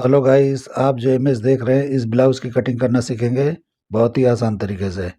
Hello guys, आप जो image देख रहे हैं इस ब्लाउज की कटिंग करना सीखेंगे बहुत ही आसान तरीके से।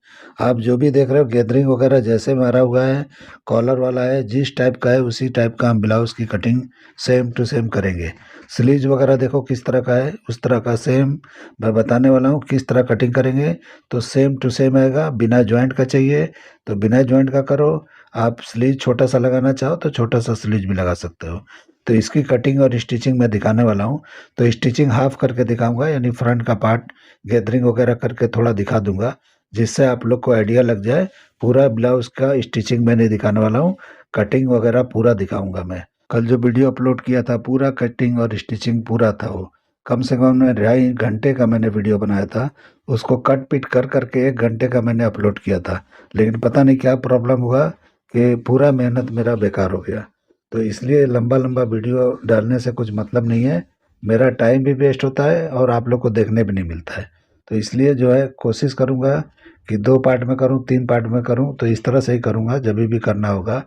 आप जो भी देख रहे हो गैदरिंग वगैरह जैसे मारा हुआ है, कॉलर वाला है, जिस टाइप का है उसी टाइप का हम ब्लाउज की कटिंग सेम टू सेम करेंगे। स्लीव्स वगैरह देखो किस तरह का है, उस तरह का सेम मैं बताने वाला हूँ किस तरह कटिंग करेंगे। तो सेम टू सेम आएगा। बिना जॉइंट का चाहिए तो बिना जॉइंट का करो। आप स्लीव छोटा सा लगाना चाहो तो छोटा सा स्लीव भी लगा सकते हो। तो इसकी कटिंग और स्टिचिंग मैं दिखाने वाला हूँ। तो स्टिचिंग हाफ करके दिखाऊंगा, यानी फ्रंट का पार्ट गैदरिंग वगैरह करके थोड़ा दिखा दूंगा, जिससे आप लोग को आइडिया लग जाए। पूरा ब्लाउज का स्टिचिंग मैं नहीं दिखाने वाला हूँ, कटिंग वगैरह पूरा दिखाऊंगा मैं। कल जो वीडियो अपलोड किया था पूरा कटिंग और स्टिचिंग पूरा था वो। कम से कम मैं 2.5 घंटे का मैंने वीडियो बनाया था। उसको कट पिट कर करके 1 घंटे का मैंने अपलोड किया था। लेकिन पता नहीं क्या प्रॉब्लम हुआ कि पूरा मेहनत मेरा बेकार हो गया। तो इसलिए लंबा लंबा वीडियो डालने से कुछ मतलब नहीं है। मेरा टाइम भी वेस्ट होता है और आप लोग को देखने भी नहीं मिलता है। तो इसलिए जो है कोशिश करूँगा कि 2 पार्ट में करूँ, 3 पार्ट में करूँ। तो इस तरह से ही करूँगा जब भी करना होगा।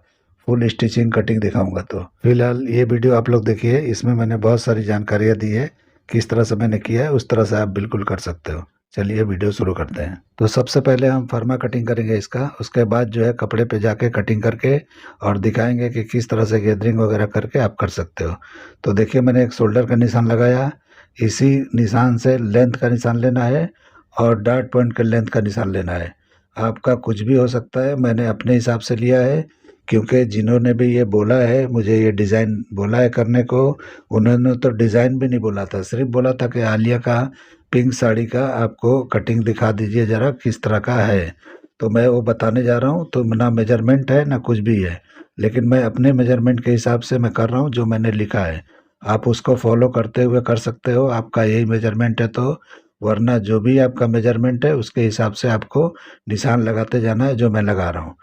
फुल स्टिचिंग कटिंग दिखाऊंगा। तो फिलहाल ये वीडियो आप लोग देखिए, इसमें मैंने बहुत सारी जानकारियाँ दी है। किस तरह से मैंने किया है उस तरह से आप बिल्कुल कर सकते हो। चलिए वीडियो शुरू करते हैं। तो सबसे पहले हम फर्मा कटिंग करेंगे इसका, उसके बाद जो है कपड़े पे जाके कटिंग करके और दिखाएंगे कि किस तरह से गैदरिंग वगैरह करके आप कर सकते हो। तो देखिए मैंने एक शोल्डर का निशान लगाया। इसी निशान से लेंथ का निशान लेना है और डॉट पॉइंट के लेंथ का निशान लेना है। आपका कुछ भी हो सकता है, मैंने अपने हिसाब से लिया है। क्योंकि जिन्होंने भी ये बोला है, मुझे ये डिज़ाइन बोला है करने को, उन्होंने तो डिज़ाइन भी नहीं बोला था, सिर्फ बोला था कि आलिया का पिंक साड़ी का आपको कटिंग दिखा दीजिए ज़रा किस तरह का है। तो मैं वो बताने जा रहा हूँ। तो ना मेजरमेंट है ना कुछ भी है, लेकिन मैं अपने मेजरमेंट के हिसाब से मैं कर रहा हूँ जो मैंने लिखा है। आप उसको फॉलो करते हुए कर सकते हो, आपका यही मेजरमेंट है तो। वरना जो भी आपका मेजरमेंट है उसके हिसाब से आपको निशान लगाते जाना है जो मैं लगा रहा हूँ।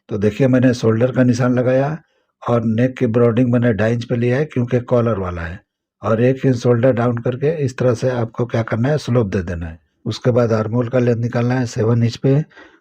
तो देखिए मैंने शोल्डर का निशान लगाया और नेक की ब्रॉडिंग मैंने 2.5 इंच पे लिया है क्योंकि कॉलर वाला है। और 1 इंच शोल्डर डाउन करके इस तरह से आपको क्या करना है, स्लोप दे देना है। उसके बाद आर्मोल का लेंथ निकालना है 7 इंच पे,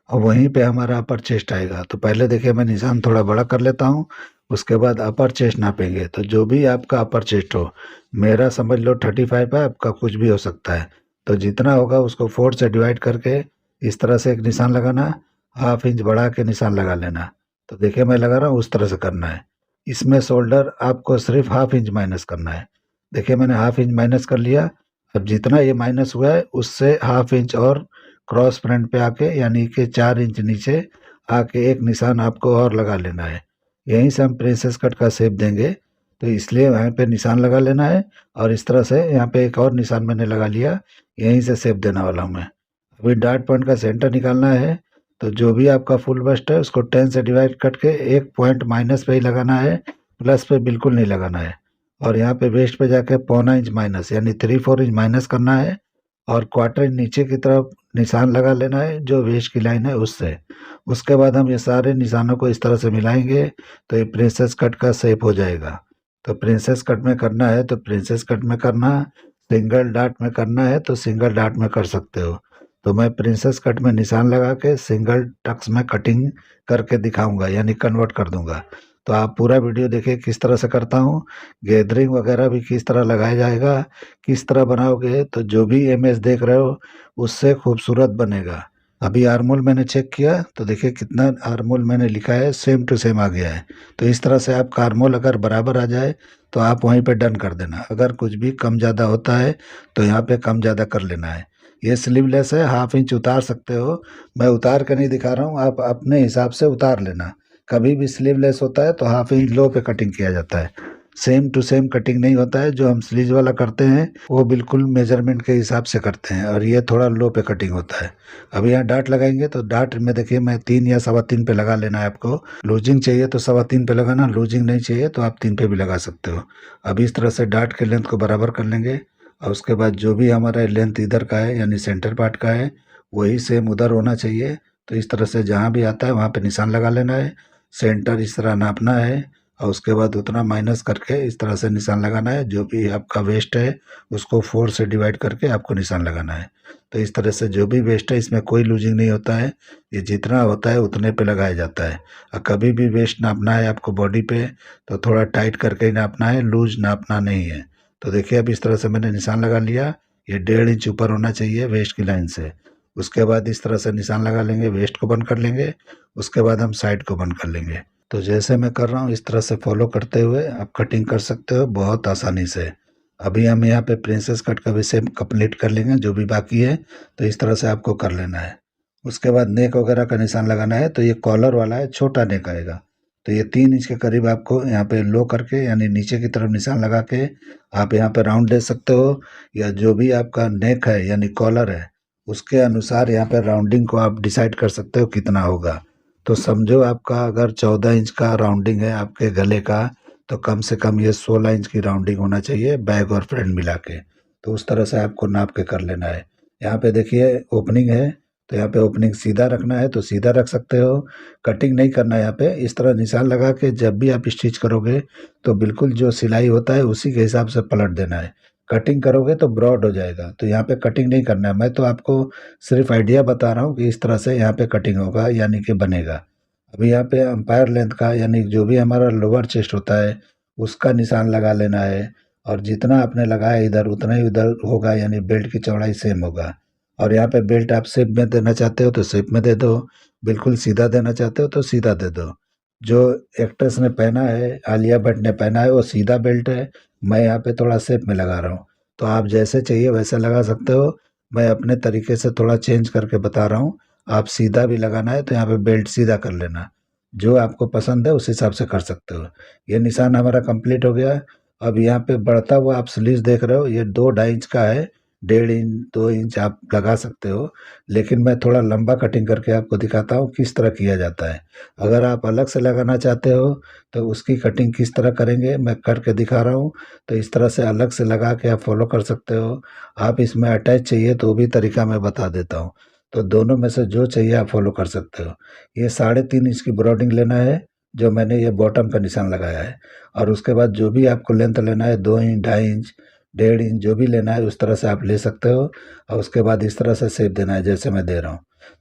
और वहीं पे हमारा अपर चेस्ट आएगा। तो पहले देखिए मैं निशान थोड़ा बड़ा कर लेता हूँ। उसके बाद अपर चेस्ट नापेंगे। तो जो भी आपका अपर चेस्ट हो, मेरा समझ लो 35 है, आपका कुछ भी हो सकता है। तो जितना होगा उसको 4 से डिवाइड करके इस तरह से एक निशान लगाना, 1/2 इंच बढ़ा के निशान लगा लेना। तो देखिए मैं लगा रहा हूँ उस तरह से करना है। इसमें शोल्डर आपको सिर्फ 1/2 इंच माइनस करना है। देखिए मैंने 1/2 इंच माइनस कर लिया। अब जितना ये माइनस हुआ है उससे 1/2 इंच और क्रॉस फ्रंट पे आके, यानी कि 4 इंच नीचे आके एक निशान आपको और लगा लेना है। यहीं से हम प्रिंसेस कट का शेप देंगे। तो इसलिए यहाँ पे निशान लगा लेना है। और इस तरह से यहाँ पे एक और निशान मैंने लगा लिया, यहीं से शेप देने वाला हूँ मैं। अभी डॉट पॉइंट का सेंटर निकालना है। तो जो भी आपका फुल बस्ट है उसको 10 से डिवाइड करके एक पॉइंट माइनस पे ही लगाना है, प्लस पे बिल्कुल नहीं लगाना है। और यहाँ पे वेस्ट पे जाके 0.25 इंच माइनस, यानी 3/4 इंच माइनस करना है। और क्वार्टर इंच नीचे की तरफ निशान लगा लेना है जो वेस्ट की लाइन है उससे। उसके बाद हम ये सारे निशानों को इस तरह से मिलाएंगे तो ये प्रिंसेस कट का शेप हो जाएगा। तो प्रिंसेस कट में करना है तो प्रिंसेस कट में करना, सिंगल डॉट में करना है तो सिंगल डॉट में कर सकते हो। तो मैं प्रिंसेस कट में निशान लगा के सिंगल टक्स में कटिंग करके दिखाऊंगा, यानी कन्वर्ट कर दूंगा। तो आप पूरा वीडियो देखिए किस तरह से करता हूँ। गैदरिंग वगैरह भी किस तरह लगाया जाएगा, किस तरह बनाओगे तो जो भी इमेज देख रहे हो उससे खूबसूरत बनेगा। अभी आर्मोल मैंने चेक किया तो देखिए कितना आर्मोल मैंने लिखा है, सेम टू सेम आ गया है। तो इस तरह से आपका आर्मोल अगर बराबर आ जाए तो आप वहीं पे डन कर देना। अगर कुछ भी कम ज़्यादा होता है तो यहाँ पे कम ज़्यादा कर लेना है। ये स्लीवलेस है, 1/2 इंच उतार सकते हो। मैं उतार के नहीं दिखा रहा हूँ, आप अपने हिसाब से उतार लेना। कभी भी स्लीवलेस होता है तो 1/2 इंच लो पे कटिंग किया जाता है। सेम टू सेम कटिंग नहीं होता है। जो हम स्लीव वाला करते हैं वो बिल्कुल मेजरमेंट के हिसाब से करते हैं, और ये थोड़ा लो पे कटिंग होता है। अब यहाँ डाट लगाएंगे तो डाट में देखिए मैं 3 या 3.25 पे लगा लेना है आपको। लूजिंग चाहिए तो 3.25 पे लगाना, लूजिंग नहीं चाहिए तो आप 3 पे भी लगा सकते हो। अब इस तरह से डाट के लेंथ को बराबर कर लेंगे। और उसके बाद जो भी हमारा लेंथ इधर का है यानी सेंटर पार्ट का है, वही सेम उधर होना चाहिए। तो इस तरह से जहाँ भी आता है वहाँ पे निशान लगा लेना है। सेंटर इस तरह नापना है और उसके बाद उतना माइनस करके इस तरह से निशान लगाना है। जो भी आपका वेस्ट है उसको 4 से डिवाइड करके आपको निशान लगाना है। तो इस तरह से जो भी वेस्ट है इसमें कोई लूजिंग नहीं होता है। ये जितना होता है उतने पे लगाया जाता है। और कभी भी वेस्ट नापना है आपको बॉडी पे तो थोड़ा टाइट करके ही नापना है, लूज नापना नहीं है। तो देखिए अब इस तरह से मैंने निशान लगा लिया। ये 1.5 इंच ऊपर होना चाहिए वेस्ट की लाइन से। उसके बाद इस तरह से निशान लगा लेंगे, वेस्ट को बंद कर लेंगे। उसके बाद हम साइड को बंद कर लेंगे। तो जैसे मैं कर रहा हूँ इस तरह से फॉलो करते हुए आप कटिंग कर सकते हो बहुत आसानी से। अभी हम यहाँ पे प्रिंसेस कट का भी सेम कंप्लीट कर लेंगे जो भी बाकी है। तो इस तरह से आपको कर लेना है। उसके बाद नेक वगैरह का निशान लगाना है। तो ये कॉलर वाला है, छोटा नेक आएगा। तो ये 3 इंच के करीब आपको यहाँ पे लो करके यानी नीचे की तरफ निशान लगा के आप यहाँ पे राउंड दे सकते हो, या जो भी आपका नेक है यानी कॉलर है उसके अनुसार यहाँ पे राउंडिंग को आप डिसाइड कर सकते हो कितना होगा। तो समझो आपका अगर 14 इंच का राउंडिंग है आपके गले का, तो कम से कम ये 16 इंच की राउंडिंग होना चाहिए बैक और फ्रंट मिला के। तो उस तरह से आपको नाप के कर लेना है। यहाँ पे देखिए ओपनिंग है, तो यहाँ पे ओपनिंग सीधा रखना है तो सीधा रख सकते हो। कटिंग नहीं करना है यहाँ पे। इस तरह निशान लगा के जब भी आप स्टिच करोगे तो बिल्कुल जो सिलाई होता है उसी के हिसाब से पलट देना है। कटिंग करोगे तो ब्रॉड हो जाएगा, तो यहाँ पे कटिंग नहीं करना है। मैं तो आपको सिर्फ आइडिया बता रहा हूँ कि इस तरह से यहाँ पे कटिंग होगा यानी कि बनेगा। अभी यहाँ पे अंपायर लेंथ का यानी जो भी हमारा लोअर चेस्ट होता है उसका निशान लगा लेना है। और जितना आपने लगाया इधर उतना ही उधर होगा, यानी बेल्ट की चौड़ाई सेम होगा। और यहाँ पे बेल्ट आप शेप में देना चाहते हो तो शेप में दे दो, बिल्कुल सीधा देना चाहते हो तो सीधा दे दो। जो एक्ट्रेस ने पहना है, आलिया भट्ट ने पहना है, वो सीधा बेल्ट है। मैं यहाँ पे थोड़ा शेप में लगा रहा हूँ। तो आप जैसे चाहिए वैसे लगा सकते हो। मैं अपने तरीके से थोड़ा चेंज करके बता रहा हूँ। आप सीधा भी लगाना है तो यहाँ पे बेल्ट सीधा कर लेना। जो आपको पसंद है उस हिसाब से कर सकते हो। ये निशान हमारा कंप्लीट हो गया। अब यहाँ पे बढ़ता हुआ आप स्लीव्स देख रहे हो, ये 2-2.5 इंच का है। 1.5 इंच 2 इंच आप लगा सकते हो, लेकिन मैं थोड़ा लंबा कटिंग करके आपको दिखाता हूँ किस तरह किया जाता है। अगर आप अलग से लगाना चाहते हो तो उसकी कटिंग किस तरह करेंगे मैं करके दिखा रहा हूँ। तो इस तरह से अलग से लगा के आप फॉलो कर सकते हो। आप इसमें अटैच चाहिए तो वो भी तरीका मैं बता देता हूँ। तो दोनों में से जो चाहिए आप फॉलो कर सकते हो। ये 3.5 इंच की ब्रॉडिंग लेना है जो मैंने ये बॉटम का निशान लगाया है। और उसके बाद जो भी आपको लेंथ लेना है 2 इंच 2.5 इंच 1.5 इंच जो भी लेना है उस तरह से आप ले सकते हो। और उसके बाद इस तरह से शेप देना है जैसे मैं दे रहा हूँ।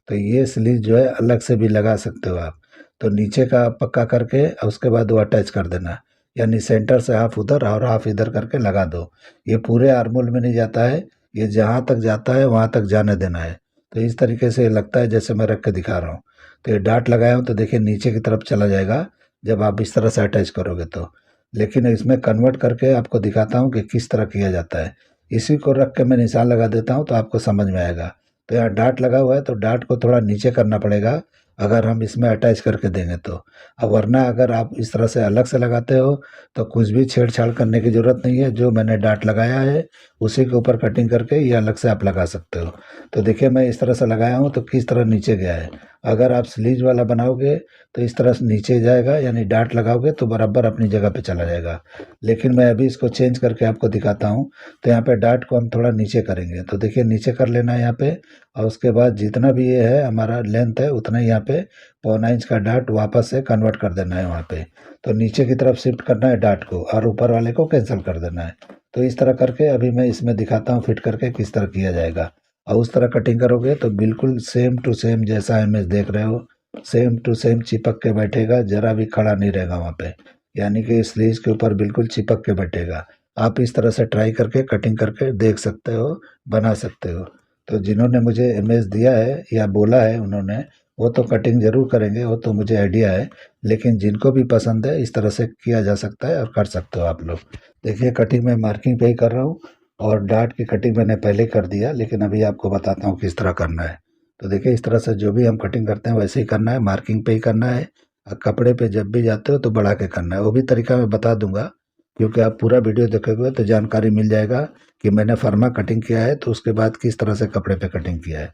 तो ये स्लीव जो है अलग से भी लगा सकते हो आप। तो नीचे का पक्का करके और उसके बाद वो अटैच कर देना, यानी सेंटर से हाफ उधर और हाफ इधर करके लगा दो। ये पूरे आर्मोल में नहीं जाता है, ये जहाँ तक जाता है वहाँ तक जाने देना है। तो इस तरीके से लगता है जैसे मैं रख के दिखा रहा हूँ। तो ये डाट लगाया हूँ तो देखिए नीचे की तरफ चला जाएगा जब आप इस तरह से अटैच करोगे तो। लेकिन इसमें कन्वर्ट करके आपको दिखाता हूँ कि किस तरह किया जाता है। इसी को रख के मैं निशान लगा देता हूँ तो आपको समझ में आएगा। तो यहाँ डाट लगा हुआ है तो डाट को थोड़ा नीचे करना पड़ेगा अगर हम इसमें अटैच करके देंगे तो। अब वरना अगर आप इस तरह से अलग से लगाते हो तो कुछ भी छेड़छाड़ करने की ज़रूरत नहीं है। जो मैंने डाट लगाया है उसी के ऊपर कटिंग करके ये अलग से आप लगा सकते हो। तो देखिए मैं इस तरह से लगाया हूँ तो किस तरह नीचे गया है। अगर आप स्लीव वाला बनाओगे तो इस तरह से नीचे जाएगा, यानी डाट लगाओगे तो बराबर अपनी जगह पे चला जाएगा। लेकिन मैं अभी इसको चेंज करके आपको दिखाता हूँ। तो यहाँ पे डाट को हम थोड़ा नीचे करेंगे तो देखिए नीचे कर लेना है यहाँ पे। और उसके बाद जितना भी ये है हमारा लेंथ है उतना ही यहाँ पे 1.25 इंच का डाट वापस से कन्वर्ट कर देना है वहाँ पे। तो नीचे की तरफ शिफ्ट करना है डाट को और ऊपर वाले को कैंसिल कर देना है। तो इस तरह करके अभी मैं इसमें दिखाता हूँ फिट करके किस तरह किया जाएगा। और उस तरह कटिंग करोगे तो बिल्कुल सेम टू सेम जैसा इमेज देख रहे हो सेम टू सेम चिपक के बैठेगा, जरा भी खड़ा नहीं रहेगा वहाँ पे। यानी कि स्लीव्स के ऊपर बिल्कुल चिपक के बैठेगा। आप इस तरह से ट्राई करके कटिंग करके देख सकते हो, बना सकते हो। तो जिन्होंने मुझे इमेज दिया है या बोला है उन्होंने, वो तो कटिंग ज़रूर करेंगे, वो तो मुझे आइडिया है। लेकिन जिनको भी पसंद है इस तरह से किया जा सकता है और कर सकते हो आप लोग। देखिए कटिंग मैं मार्किंग पे ही कर रहा हूँ और डाट की कटिंग मैंने पहले कर दिया, लेकिन अभी आपको बताता हूँ किस तरह करना है। तो देखिए इस तरह से जो भी हम कटिंग करते हैं वैसे ही करना है, मार्किंग पे ही करना है। और कपड़े पे जब भी जाते हो तो बढ़ा के करना है। वो भी तरीका मैं बता दूंगा, क्योंकि आप पूरा वीडियो देखोगे तो जानकारी मिल जाएगा कि मैंने फर्मा कटिंग किया है तो उसके बाद किस तरह से कपड़े पे कटिंग किया है।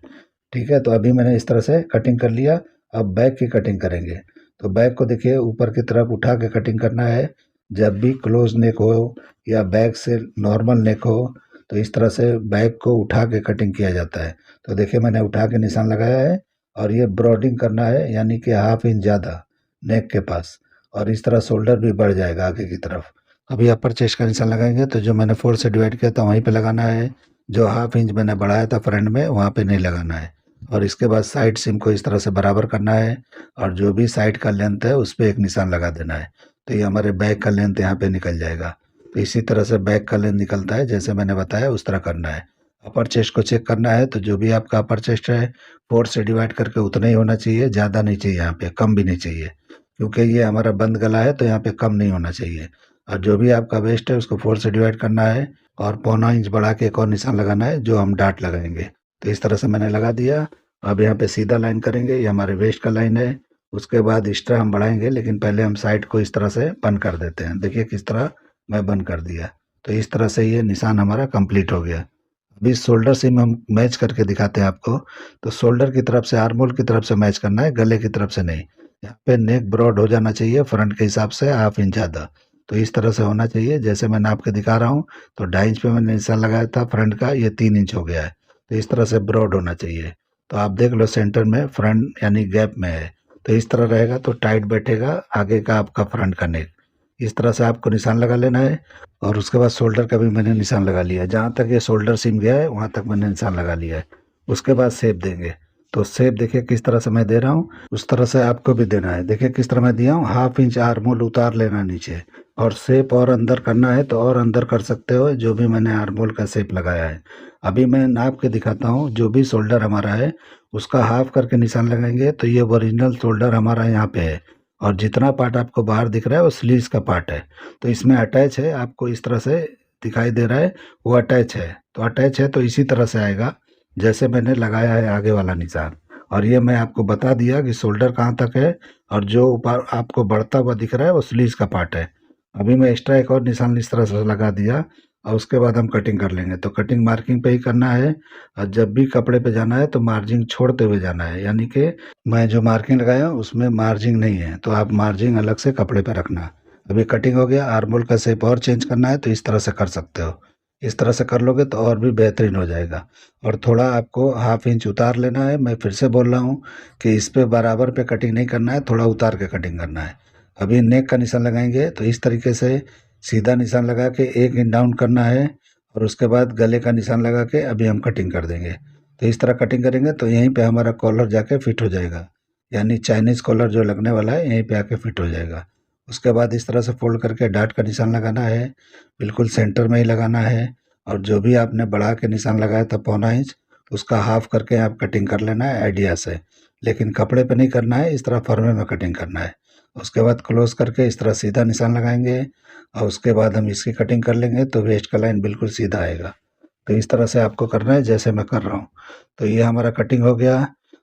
ठीक है, तो अभी मैंने इस तरह से कटिंग कर लिया। अब बैक की कटिंग करेंगे। तो बैक को देखिए ऊपर की तरफ उठा के कटिंग करना है। जब भी क्लोज नेक हो या बैक से नॉर्मल नेक हो तो इस तरह से बैक को उठा के कटिंग किया जाता है। तो देखिए मैंने उठा के निशान लगाया है और ये ब्रॉडिंग करना है, यानी कि 1/2 इंच ज़्यादा नेक के पास। और इस तरह शोल्डर भी बढ़ जाएगा आगे की तरफ। अभी अपर चेस्ट का निशान लगाएंगे तो जो मैंने 4 से डिवाइड किया था वहीं पे लगाना है। जो 1/2 इंच मैंने बढ़ाया था फ्रंट में वहाँ पे नहीं लगाना है। और इसके बाद साइड सिम को इस तरह से बराबर करना है और जो भी साइड का लेंथ है उस पर एक निशान लगा देना है। तो ये हमारे बैक का लेंथ यहाँ पे निकल जाएगा। तो इसी तरह से बैक का लेंथ निकलता है, जैसे मैंने बताया उस तरह करना है। अपर चेस्ट को चेक करना है तो जो भी आपका अपर चेस्ट है 4 से डिवाइड करके उतना ही होना चाहिए, ज़्यादा नहीं चाहिए, यहाँ पे कम भी नहीं चाहिए, क्योंकि ये हमारा बंद गला है तो यहाँ पे कम नहीं होना चाहिए। और जो भी आपका वेस्ट है उसको 4 से डिवाइड करना है और पौना इंच बढ़ा के एक और निशान लगाना है जो हम डाट लगाएंगे। तो इस तरह से मैंने लगा दिया। अब यहाँ पे सीधा लाइन करेंगे, ये हमारे वेस्ट का लाइन है। उसके बाद एक्स्ट्रा हम बढ़ाएंगे, लेकिन पहले हम साइड को इस तरह से बंद कर देते हैं। देखिए किस तरह मैं बंद कर दिया। तो इस तरह से ये निशान हमारा कंप्लीट हो गया। अभी शोल्डर से हम मैच करके दिखाते हैं आपको। तो शोल्डर की तरफ से, आर्म होल की तरफ से मैच करना है, गले की तरफ से नहीं। यहाँ पे नेक ब्रॉड हो जाना चाहिए फ्रंट के हिसाब से ½ इंच ज़्यादा। तो इस तरह से होना चाहिए, जैसे मैंने आपको दिखा रहा हूँ। तो 2.5 इंच पे मैंने निशान लगाया था फ्रंट का, ये 3 इंच हो गया है। तो इस तरह से ब्रॉड होना चाहिए। तो आप देख लो सेंटर में फ्रंट यानी गैप में है। तो इस तरह रहेगा तो टाइट बैठेगा आगे का आपका फ्रंट का नेक। इस तरह से आपको निशान लगा लेना है। और उसके बाद शोल्डर का भी मैंने निशान लगा लिया है, जहाँ तक ये शोल्डर सीम गया है वहाँ तक मैंने निशान लगा लिया है। उसके बाद शेप देंगे। तो शेप देखिए किस तरह से मैं दे रहा हूँ, उस तरह से आपको भी देना है। देखिए किस तरह मैं दिया हूँ, ½ इंच आर्म होल उतार लेना नीचे। और शेप और अंदर करना है तो और अंदर कर सकते हो, जो भी मैंने आर्म होल का शेप लगाया है। अभी मैं नाप के दिखाता हूँ। जो भी शोल्डर हमारा है उसका हाफ करके निशान लगाएंगे तो ये ओरिजिनल शोल्डर हमारा यहाँ पे है। और जितना पार्ट आपको बाहर दिख रहा है वो स्लीव्स का पार्ट है। तो इसमें अटैच है, आपको इस तरह से दिखाई दे रहा है, वो अटैच है। तो अटैच है तो इसी तरह से आएगा जैसे मैंने लगाया है आगे वाला निशान। और ये मैं आपको बता दिया कि शोल्डर कहाँ तक है। और जो ऊपर आपको बढ़ता हुआ दिख रहा है वो स्लीव्स का पार्ट है। अभी मैं एक्स्ट्रा एक और निशान इस तरह से लगा दिया। और उसके बाद हम कटिंग कर लेंगे। तो कटिंग मार्किंग पे ही करना है। और जब भी कपड़े पे जाना है तो मार्जिंग छोड़ते हुए जाना है, यानी कि मैं जो मार्किंग लगाया हूँ उसमें मार्जिंग नहीं है, तो आप मार्जिंग अलग से कपड़े पे रखना। अभी कटिंग हो गया। आर्म होल का शेप और चेंज करना है तो इस तरह से कर सकते हो। इस तरह से कर लोगे तो और भी बेहतरीन हो जाएगा। और थोड़ा आपको ½ इंच उतार लेना है। मैं फिर से बोल रहा हूँ कि इस पे बराबर पे कटिंग नहीं करना है, थोड़ा उतार के कटिंग करना है। अभी नेक का निशान लगाएंगे तो इस तरीके से सीधा निशान लगा के 1 इंच डाउन करना है। और उसके बाद गले का निशान लगा के अभी हम कटिंग कर देंगे। तो इस तरह कटिंग करेंगे तो यहीं पे हमारा कॉलर जाके फिट हो जाएगा, यानी चाइनीज़ कॉलर जो लगने वाला है यहीं पे आके फिट हो जाएगा। उसके बाद इस तरह से फोल्ड करके डाट का निशान लगाना है, बिल्कुल सेंटर में ही लगाना है। और जो भी आपने बढ़ा के निशान लगाया था ½ इंच, उसका हाफ करके आप कटिंग कर लेना है आइडिया से। लेकिन कपड़े पे नहीं करना है, इस तरह फरमे में कटिंग करना है। उसके बाद क्लोज करके इस तरह सीधा निशान लगाएंगे। और उसके बाद हम इसकी कटिंग कर लेंगे तो वेस्ट का लाइन बिल्कुल सीधा आएगा। तो इस तरह से आपको करना है जैसे मैं कर रहा हूँ। तो ये हमारा कटिंग हो गया।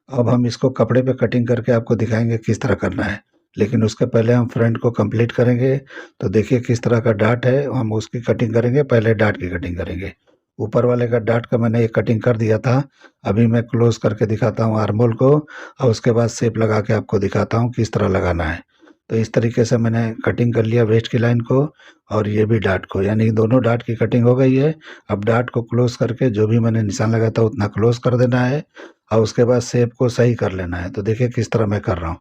अब हम इसको कपड़े पे कटिंग करके आपको दिखाएंगे किस तरह करना है। लेकिन उसके पहले हम फ्रंट को कंप्लीट करेंगे। तो देखिए किस तरह का डाट है, हम उसकी कटिंग करेंगे। पहले डाट की कटिंग करेंगे। ऊपर वाले का डाट का मैंने एक कटिंग कर दिया था। अभी मैं क्लोज करके दिखाता हूँ आर्म होल को। और उसके बाद शेप लगा के आपको दिखाता हूँ किस तरह लगाना है। तो इस तरीके से मैंने कटिंग कर लिया वेस्ट की लाइन को और ये भी डाट को, यानी दोनों डाट की कटिंग हो गई है। अब डाट को क्लोज करके जो भी मैंने निशान लगाया था उतना क्लोज कर देना है। और उसके बाद शेप को सही कर लेना है। तो देखिए किस तरह मैं कर रहा हूँ।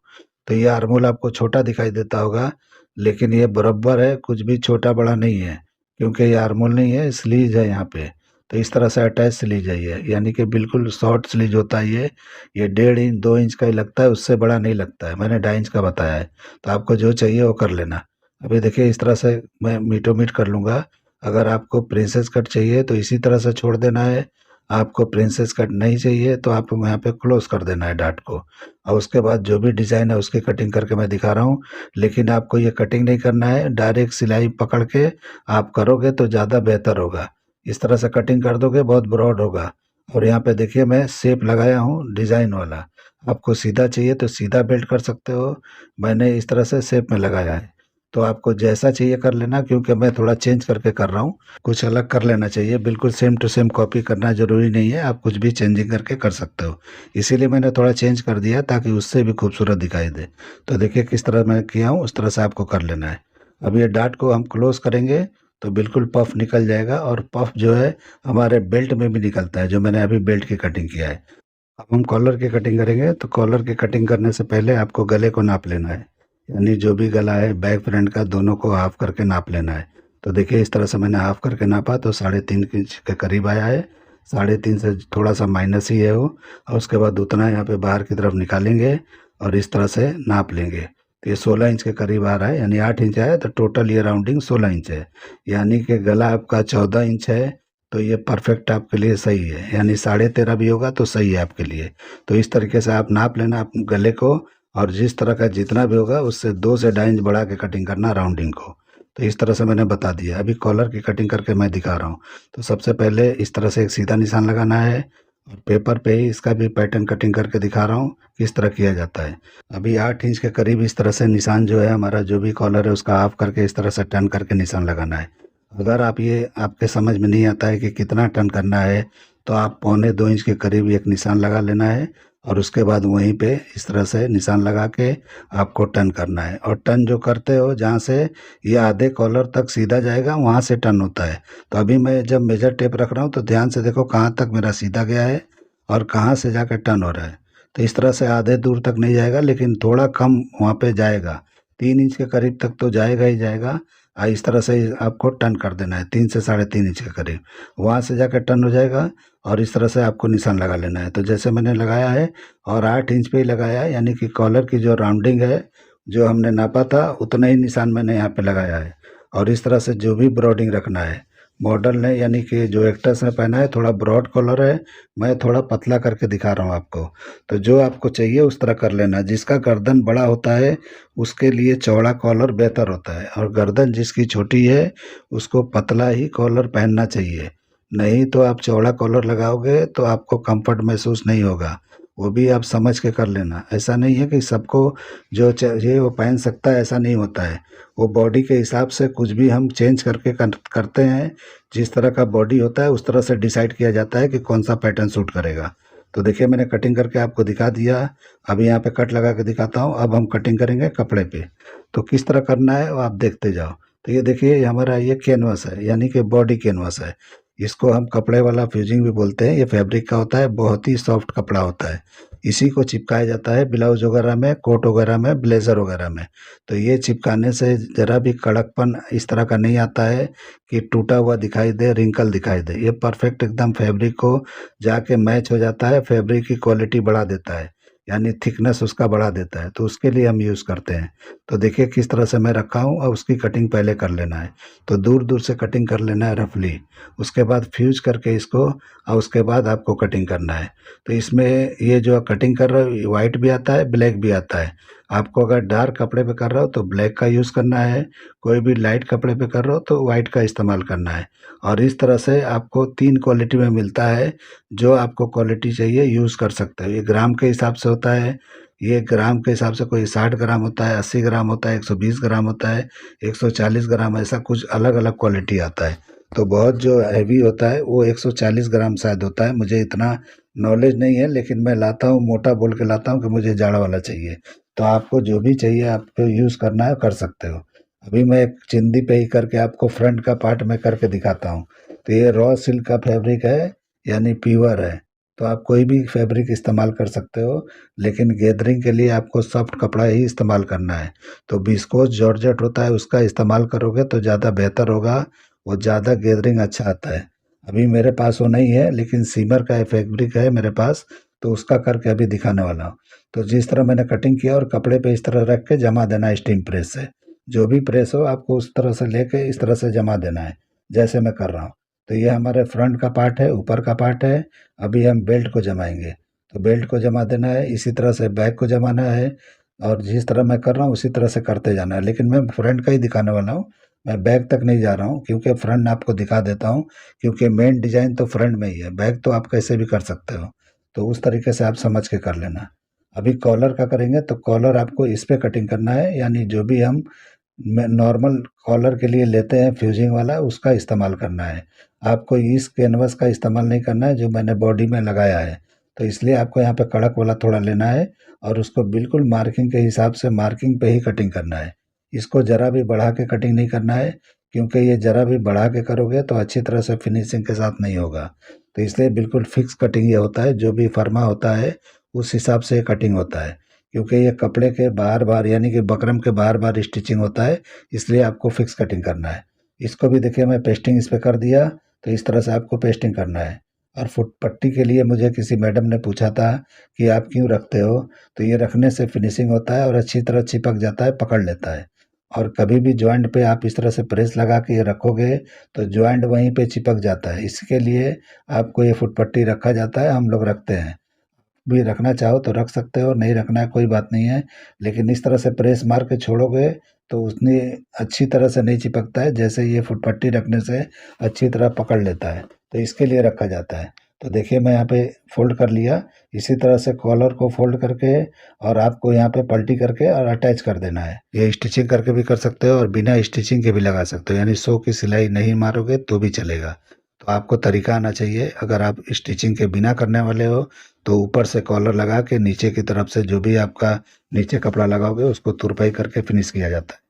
तो ये आर्म होल आपको छोटा दिखाई देता होगा, लेकिन ये बराबर है, कुछ भी छोटा बड़ा नहीं है, क्योंकि ये आर्म होल नहीं है, स्लीव है यहाँ पे। तो इस तरह से अटैच स्लीव है ये, यानी कि बिल्कुल शॉर्ट स्लीव होता है ये 1.5 इंच 2 इंच का ही लगता है, उससे बड़ा नहीं लगता है। मैंने 2.5 इंच का बताया है। तो आपको जो चाहिए वो कर लेना। अभी देखिए इस तरह से मैं मीटो मीट कर लूँगा। अगर आपको प्रिंसेस कट चाहिए तो इसी तरह से छोड़ देना है। आपको प्रिंसेस कट नहीं चाहिए तो आपको यहाँ पे क्लोज कर देना है डाट को। और उसके बाद जो भी डिज़ाइन है उसकी कटिंग करके मैं दिखा रहा हूँ। लेकिन आपको ये कटिंग नहीं करना है, डायरेक्ट सिलाई पकड़ के आप करोगे तो ज़्यादा बेहतर होगा। इस तरह से कटिंग कर दोगे बहुत ब्रॉड होगा। और यहाँ पे देखिए मैं शेप लगाया हूँ डिज़ाइन वाला। आपको सीधा चाहिए तो सीधा बेल्ट कर सकते हो, मैंने इस तरह से शेप में लगाया है। तो आपको जैसा चाहिए कर लेना, क्योंकि मैं थोड़ा चेंज करके कर रहा हूँ, कुछ अलग कर लेना चाहिए। बिल्कुल सेम टू सेम कॉपी करना ज़रूरी नहीं है, आप कुछ भी चेंजिंग करके कर सकते हो। इसीलिए मैंने थोड़ा चेंज कर दिया ताकि उससे भी खूबसूरत दिखाई दे। तो देखिए किस तरह मैं किया हूँ, उस तरह से आपको कर लेना है। अब ये डाट को हम क्लोज करेंगे तो बिल्कुल पफ निकल जाएगा। और पफ जो है हमारे बेल्ट में भी निकलता है, जो मैंने अभी बेल्ट की कटिंग किया है। अब हम कॉलर की कटिंग करेंगे। तो कॉलर की कटिंग करने से पहले आपको गले को नाप लेना है, यानी जो भी गला है बैक फ्रंट का दोनों को हाफ करके नाप लेना है। तो देखिए इस तरह से मैंने हाफ करके नापा तो 3.5 इंच के करीब आया है। 3.5 से थोड़ा सा माइनस ही है वो। और उसके बाद उतना यहाँ पे बाहर की तरफ निकालेंगे और इस तरह से नाप लेंगे। तो ये 16 इंच के करीब आ रहा है, यानी 8 इंच है तो टोटल ये राउंडिंग 16 इंच है। यानी कि गला आपका 14 इंच है, तो ये परफेक्ट आपके लिए सही है, यानी 13.5 भी होगा तो सही है आपके लिए। तो इस तरीके से आप नाप लेना आप गले को, और जिस तरह का जितना भी होगा उससे 2 से 2.5 इंच बढ़ा के कटिंग करना राउंडिंग को। तो इस तरह से मैंने बता दिया। अभी कॉलर की कटिंग करके मैं दिखा रहा हूँ। तो सबसे पहले इस तरह से एक सीधा निशान लगाना है, और पेपर पे ही इसका भी पैटर्न कटिंग करके दिखा रहा हूँ किस तरह किया जाता है। अभी 8 इंच के करीब इस तरह से निशान जो है हमारा जो भी कॉलर है उसका ऑफ करके इस तरह से टर्न करके निशान लगाना है। अगर आप ये आपके समझ में नहीं आता है कि कितना टर्न करना है, तो आप 1.25 इंच के करीब एक निशान लगा लेना है, और उसके बाद वहीं पे इस तरह से निशान लगा के आपको टर्न करना है। और टर्न जो करते हो जहाँ से ये आधे कॉलर तक सीधा जाएगा वहाँ से टर्न होता है। तो अभी मैं जब मेजर टेप रख रहा हूँ तो ध्यान से देखो कहाँ तक मेरा सीधा गया है और कहाँ से जाकर टर्न हो रहा है। तो इस तरह से आधे दूर तक नहीं जाएगा, लेकिन थोड़ा कम वहाँ पे जाएगा, 3 इंच के करीब तक तो जाएगा ही जाएगा। इस तरह से आपको टर्न कर देना है 3 से 3.5 इंच के करीब, वहाँ से जाकर टर्न हो जाएगा। और इस तरह से आपको निशान लगा लेना है। तो जैसे मैंने लगाया है और 8 इंच पे ही लगाया है, यानी कि कॉलर की जो राउंडिंग है जो हमने नापा था उतना ही निशान मैंने यहाँ पे लगाया है। और इस तरह से जो भी ब्रॉडिंग रखना है, मॉडल ने यानी कि जो एक्टर्स ने पहना है थोड़ा ब्रॉड कॉलर है, मैं थोड़ा पतला करके दिखा रहा हूँ आपको। तो जो आपको चाहिए उस तरह कर लेना। जिसका गर्दन बड़ा होता है उसके लिए चौड़ा कॉलर बेहतर होता है, और गर्दन जिसकी छोटी है उसको पतला ही कॉलर पहनना चाहिए। नहीं तो आप चौड़ा कॉलर लगाओगे तो आपको कंफर्ट महसूस नहीं होगा। वो भी आप समझ के कर लेना। ऐसा नहीं है कि सबको जो चाहिए वो पहन सकता है, ऐसा नहीं होता है। वो बॉडी के हिसाब से कुछ भी हम चेंज करके करते हैं। जिस तरह का बॉडी होता है उस तरह से डिसाइड किया जाता है कि कौन सा पैटर्न सूट करेगा। तो देखिए मैंने कटिंग करके आपको दिखा दिया। अभी यहाँ पे कट लगा के दिखाता हूँ। अब हम कटिंग करेंगे कपड़े पे। तो किस तरह करना है वो आप देखते जाओ। तो ये देखिए हमारा ये कैनवस है, यानी कि बॉडी कैनवस है। इसको हम कपड़े वाला फ्यूजिंग भी बोलते हैं। ये फैब्रिक का होता है, बहुत ही सॉफ्ट कपड़ा होता है। इसी को चिपकाया जाता है ब्लाउज वगैरह में, कोट वगैरह में, ब्लेजर वगैरह में। तो ये चिपकाने से ज़रा भी कड़कपन इस तरह का नहीं आता है कि टूटा हुआ दिखाई दे, रिंकल दिखाई दे। ये परफेक्ट एकदम फैब्रिक को जाके मैच हो जाता है, फैब्रिक की क्वालिटी बढ़ा देता है, यानी थिकनेस उसका बढ़ा देता है। तो उसके लिए हम यूज़ करते हैं। तो देखिए किस तरह से मैं रखा हूँ, और उसकी कटिंग पहले कर लेना है। तो दूर दूर से कटिंग कर लेना है रफली। उसके बाद फ्यूज करके इसको, और उसके बाद आपको कटिंग करना है। तो इसमें ये जो कटिंग कर रहे हो वाइट भी आता है, ब्लैक भी आता है। आपको अगर डार्क कपड़े पे कर रहे हो तो ब्लैक का यूज़ करना है, कोई भी लाइट कपड़े पे कर रहे हो तो वाइट का इस्तेमाल करना है। और इस तरह से आपको 3 क्वालिटी में मिलता है। जो आपको क्वालिटी चाहिए यूज़ कर सकते हो। ये ग्राम के हिसाब से होता है। ये ग्राम के हिसाब से कोई 60 ग्राम होता है, 80 ग्राम होता है, 120 ग्राम होता है, 140 ग्राम, ऐसा कुछ अलग अलग क्वालिटी आता है। तो बहुत जो हैवी होता है वो 140 ग्राम शायद होता है। मुझे इतना नॉलेज नहीं है, लेकिन मैं लाता हूँ मोटा बोल के लाता हूँ कि मुझे जाड़ा वाला चाहिए। तो आपको जो भी चाहिए आपको यूज़ करना है कर सकते हो। अभी मैं एक चिंदी पे ही करके आपको फ्रंट का पार्ट में करके दिखाता हूँ। तो ये रॉ सिल्क का फैब्रिक है, यानी प्योर है। तो आप कोई भी फैब्रिक इस्तेमाल कर सकते हो, लेकिन गैदरिंग के लिए आपको सॉफ्ट कपड़ा ही इस्तेमाल करना है। तो विस्कोस जॉर्जेट होता है उसका इस्तेमाल करोगे तो ज़्यादा बेहतर होगा, वो ज़्यादा गैदरिंग अच्छा आता है। अभी मेरे पास वो नहीं है, लेकिन सीमर का फैब्रिक है मेरे पास, तो उसका करके अभी दिखाने वाला हूँ। तो जिस तरह मैंने कटिंग किया और कपड़े पे इस तरह रख के जमा देना है स्टीम प्रेस से। जो भी प्रेस हो आपको उस तरह से लेके इस तरह से जमा देना है, जैसे मैं कर रहा हूँ। तो ये हमारे फ्रंट का पार्ट है, ऊपर का पार्ट है। अभी हम बेल्ट को जमाएंगे। तो बेल्ट को जमा देना है, इसी तरह से बैक को जमाना है, और जिस तरह मैं कर रहा हूँ उसी तरह से करते जाना है। लेकिन मैं फ्रंट का ही दिखाने वाला हूँ, मैं बैक तक नहीं जा रहा हूँ, क्योंकि फ्रंट आपको दिखा देता हूँ। क्योंकि मेन डिजाइन तो फ्रंट में ही है, बैक तो आप कैसे भी कर सकते हो। तो उस तरीके से आप समझ के कर लेना। अभी कॉलर का करेंगे तो कॉलर आपको इस पे कटिंग करना है, यानी जो भी हम नॉर्मल कॉलर के लिए लेते हैं फ्यूजिंग वाला उसका इस्तेमाल करना है। आपको इस कैनवस का इस्तेमाल नहीं करना है जो मैंने बॉडी में लगाया है। तो इसलिए आपको यहाँ पे कड़क वाला थोड़ा लेना है, और उसको बिल्कुल मार्किंग के हिसाब से मार्किंग पे ही कटिंग करना है। इसको ज़रा भी बढ़ा के कटिंग नहीं करना है, क्योंकि ये ज़रा भी बढ़ा के करोगे तो अच्छी तरह से फिनिशिंग के साथ नहीं होगा। तो इसलिए बिल्कुल फिक्स कटिंग ये होता है, जो भी फर्मा होता है उस हिसाब से कटिंग होता है। क्योंकि ये कपड़े के बार बार यानी कि बकरम के बार बार स्टिचिंग होता है, इसलिए आपको फिक्स कटिंग करना है। इसको भी देखिए मैं पेस्टिंग इस पे कर दिया। तो इस तरह से आपको पेस्टिंग करना है। और फुट पट्टी के लिए मुझे किसी मैडम ने पूछा था कि आप क्यों रखते हो, तो ये रखने से फिनिशिंग होता है और अच्छी तरह चिपक जाता है, पकड़ लेता है। और कभी भी जॉइंट पे आप इस तरह से प्रेस लगा के ये रखोगे तो जॉइंट वहीं पे चिपक जाता है। इसके लिए आपको ये फुट पट्टी रखा जाता है, हम लोग रखते हैं। भी रखना चाहो तो रख सकते हो, नहीं रखना है कोई बात नहीं है। लेकिन इस तरह से प्रेस मार के छोड़ोगे तो उतनी अच्छी तरह से नहीं चिपकता है, जैसे ये फुटपट्टी रखने से अच्छी तरह पकड़ लेता है, तो इसके लिए रखा जाता है। तो देखिए मैं यहाँ पे फ़ोल्ड कर लिया, इसी तरह से कॉलर को फ़ोल्ड करके और आपको यहाँ पे पलटी करके और अटैच कर देना है। ये स्टिचिंग करके भी कर सकते हो और बिना स्टिचिंग के भी लगा सकते हो, यानी 100 की सिलाई नहीं मारोगे तो भी चलेगा। तो आपको तरीका आना चाहिए। अगर आप स्टिचिंग के बिना करने वाले हो तो ऊपर से कॉलर लगा के नीचे की तरफ से जो भी आपका नीचे कपड़ा लगाओगे उसको तुरपाई करके फिनिश किया जाता है।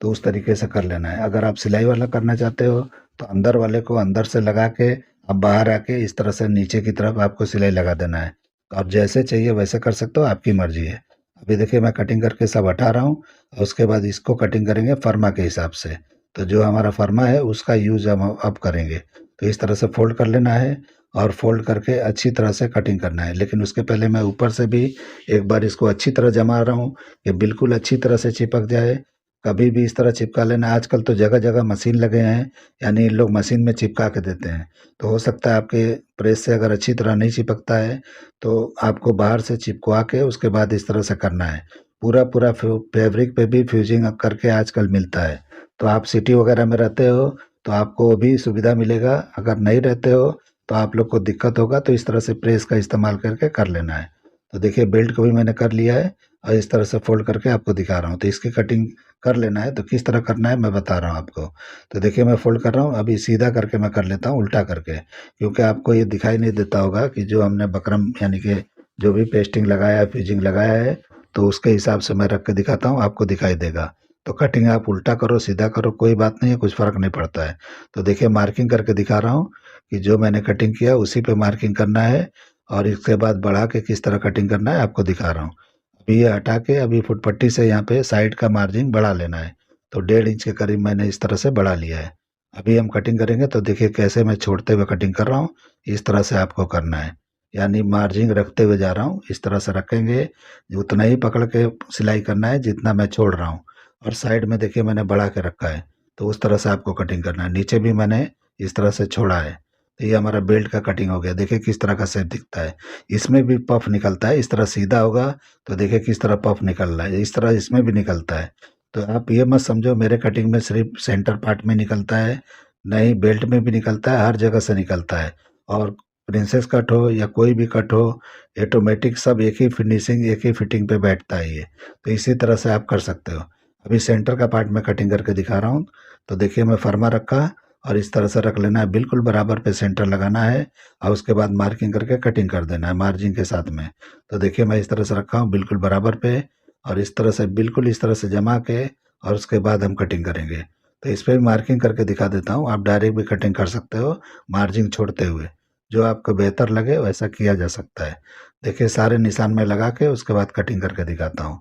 तो उस तरीके से कर लेना है। अगर आप सिलाई वाला करना चाहते हो तो अंदर वाले को अंदर से लगा के अब बाहर आके इस तरह से नीचे की तरफ आपको सिलाई लगा देना है। तो आप जैसे चाहिए वैसे कर सकते हो, आपकी मर्जी है। अभी देखिए मैं कटिंग करके सब हटा रहा हूँ और उसके बाद इसको कटिंग करेंगे फर्मा के हिसाब से। तो जो हमारा फर्मा है उसका यूज हम अब करेंगे। तो इस तरह से फोल्ड कर लेना है और फोल्ड करके अच्छी तरह से कटिंग करना है। लेकिन उसके पहले मैं ऊपर से भी एक बार इसको अच्छी तरह जमा रहा हूँ कि बिल्कुल अच्छी तरह से चिपक जाए। कभी भी इस तरह चिपका लेना। आजकल तो जगह जगह मशीन लगे हैं, यानी इन लोग मशीन में चिपका के देते हैं। तो हो सकता है आपके प्रेस से अगर अच्छी तरह नहीं चिपकता है तो आपको बाहर से चिपकवा के उसके बाद इस तरह से करना है। पूरा पूरा फैब्रिक पे भी फ्यूजिंग करके आजकल मिलता है। तो आप सिटी वगैरह में रहते हो तो आपको भी सुविधा मिलेगा। अगर नहीं रहते हो तो आप लोग को दिक्कत होगा, तो इस तरह से प्रेस का इस्तेमाल करके कर लेना है। तो देखिए बेल्ट को भी मैंने कर लिया है और इस तरह से फोल्ड करके आपको दिखा रहा हूँ। तो इसकी कटिंग कर लेना है। तो किस तरह करना है मैं बता रहा हूँ आपको। तो देखिए मैं फोल्ड कर रहा हूँ, अभी सीधा करके मैं कर लेता हूँ उल्टा करके, क्योंकि आपको ये दिखाई नहीं देता होगा कि जो हमने बकरम यानी कि जो भी पेस्टिंग लगाया है, फ्यूजिंग लगाया है, तो उसके हिसाब से मैं रख के दिखाता हूँ, आपको दिखाई देगा। तो कटिंग आप उल्टा करो सीधा करो कोई बात नहीं है, कुछ फ़र्क नहीं पड़ता है। तो देखिए मार्किंग करके दिखा रहा हूँ कि जो मैंने कटिंग किया उसी पे मार्किंग करना है और इसके बाद बढ़ा के किस तरह कटिंग करना है आपको दिखा रहा हूँ। अभी ये हटा के अभी फुटपट्टी से यहाँ पे साइड का मार्जिन बढ़ा लेना है। तो 1.5 इंच के करीब मैंने इस तरह से बढ़ा लिया है। अभी हम कटिंग करेंगे तो देखिए कैसे मैं छोड़ते हुए कटिंग कर रहा हूँ, इस तरह से आपको करना है। यानी मार्जिन रखते हुए जा रहा हूँ, इस तरह से रखेंगे, उतना ही पकड़ के सिलाई करना है जितना मैं छोड़ रहा हूँ। और साइड में देखिए मैंने बढ़ा के रखा है, तो उस तरह से आपको कटिंग करना है। नीचे भी मैंने इस तरह से छोड़ा है। तो ये हमारा बेल्ट का कटिंग हो गया। देखिए किस तरह का शेप दिखता है। इसमें भी पफ निकलता है, इस तरह सीधा होगा तो देखिए किस तरह पफ निकल रहा है, इस तरह इसमें भी निकलता है। तो आप ये मत समझो मेरे कटिंग में सिर्फ सेंटर पार्ट में निकलता है, नहीं बेल्ट में भी निकलता है, हर जगह से निकलता है। और प्रिंसेस कट हो या कोई भी कट हो, ऑटोमेटिक सब एक ही फिनिशिंग एक ही फिटिंग पे बैठता है ये। तो इसी तरह से आप कर सकते हो। अभी सेंटर का पार्ट में कटिंग करके दिखा रहा हूँ। तो देखिए मैं फर्मा रखा और इस तरह से रख लेना है, बिल्कुल बराबर पे सेंटर लगाना है और उसके बाद मार्किंग करके कटिंग कर देना है मार्जिन के साथ में। तो देखिए मैं इस तरह से रखा हूँ बिल्कुल बराबर पे और इस तरह से बिल्कुल इस तरह से जमा के और उसके बाद हम कटिंग करेंगे। तो इस पे भी मार्किंग करके दिखा देता हूँ, आप डायरेक्ट भी कटिंग कर सकते हो मार्जिन छोड़ते हुए, जो आपको बेहतर लगे वैसा किया जा सकता है। देखिए सारे निशान में लगा के उसके बाद कटिंग करके दिखाता हूँ।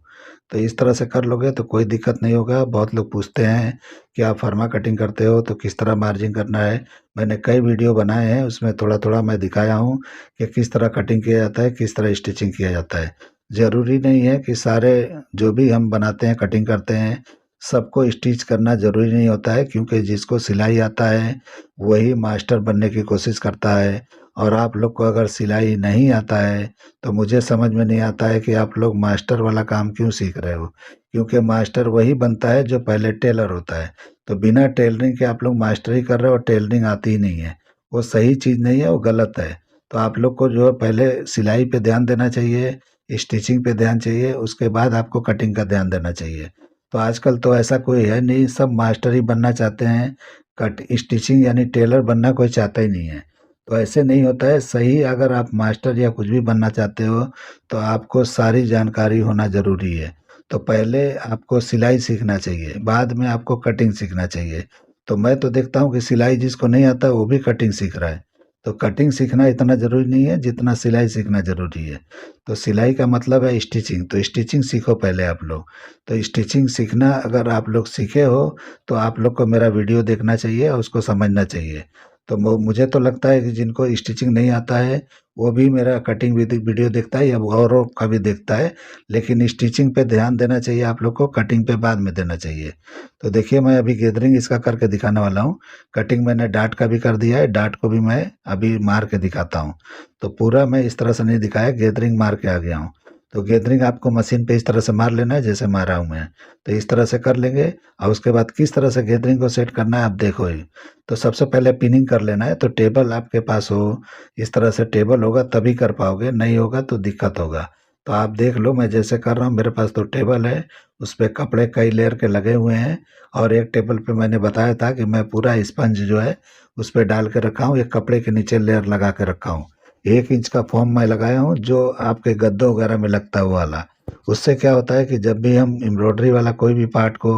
तो इस तरह से कर लोगे तो कोई दिक्कत नहीं होगा। बहुत लोग पूछते हैं कि आप फर्मा कटिंग करते हो तो किस तरह मार्जिन करना है। मैंने कई वीडियो बनाए हैं, उसमें थोड़ा थोड़ा मैं दिखाया हूँ कि किस तरह कटिंग किया जाता है, किस तरह स्टिचिंग किया जाता है। ज़रूरी नहीं है कि सारे जो भी हम बनाते हैं कटिंग करते हैं सबको स्टिच करना ज़रूरी नहीं होता है, क्योंकि जिसको सिलाई आता है वही मास्टर बनने की कोशिश करता है। और आप लोग को अगर सिलाई नहीं आता है तो मुझे समझ में नहीं आता है कि आप लोग मास्टर वाला काम क्यों सीख रहे हो, क्योंकि मास्टर वही बनता है जो पहले टेलर होता है। तो बिना टेलरिंग के आप लोग मास्टरी कर रहे हो और टेलरिंग आती ही नहीं है, वो सही चीज़ नहीं है, वो गलत है। तो आप लोग को जो है पहले सिलाई पे ध्यान देना चाहिए, स्टिचिंग पे ध्यान चाहिए, उसके बाद आपको कटिंग का ध्यान देना चाहिए। तो आजकल तो ऐसा कोई है नहीं, सब मास्टर ही बनना चाहते हैं, कट स्टिचिंग यानी टेलर बनना कोई चाहता ही नहीं है। तो ऐसे नहीं होता है सही। अगर आप मास्टर या कुछ भी बनना चाहते हो तो आपको सारी जानकारी होना ज़रूरी है। तो पहले आपको सिलाई सीखना चाहिए, बाद में आपको कटिंग सीखना चाहिए। तो मैं तो देखता हूँ कि सिलाई जिसको नहीं आता वो भी कटिंग सीख रहा है। तो कटिंग सीखना इतना ज़रूरी नहीं है जितना सिलाई सीखना ज़रूरी है। तो सिलाई का मतलब है स्टिचिंग, तो स्टिचिंग सीखो पहले आप लोग। तो स्टिचिंग सीखना अगर आप लोग सीखे हो तो आप लोग को मेरा वीडियो देखना चाहिए और उसको समझना चाहिए। तो मुझे तो लगता है कि जिनको स्टिचिंग नहीं आता है वो भी मेरा कटिंग वीडियो देखता है या औरों का भी देखता है, लेकिन स्टिचिंग पे ध्यान देना चाहिए आप लोग को, कटिंग पे बाद में देना चाहिए। तो देखिए मैं अभी गैदरिंग इसका करके दिखाने वाला हूँ। कटिंग मैंने डाट का भी कर दिया है, डाट को भी मैं अभी मार के दिखाता हूँ। तो पूरा मैं इस तरह से नहीं दिखाया, गैदरिंग मार के आ गया हूँ। तो गैदरिंग आपको मशीन पे इस तरह से मार लेना है जैसे मारा हूँ मैं। तो इस तरह से कर लेंगे और उसके बाद किस तरह से गैदरिंग को सेट करना है आप देखो ही। तो सबसे पहले पिनिंग कर लेना है। तो टेबल आपके पास हो, इस तरह से टेबल होगा तभी कर पाओगे, नहीं होगा तो दिक्कत होगा। तो आप देख लो मैं जैसे कर रहा हूँ, मेरे पास तो टेबल है, उस पे कपड़े कई लेयर के लगे हुए हैं और एक टेबल पे मैंने बताया था कि मैं पूरा स्पंज जो है उस पे डाल के रखा हूँ, एक कपड़े के नीचे लेयर लगा के रखा हूँ। 1 इंच का फॉर्म मैं लगाया हूँ जो आपके गद्दों वगैरह में लगता है वो वाला। उससे क्या होता है कि जब भी हम एम्ब्रॉयडरी वाला कोई भी पार्ट को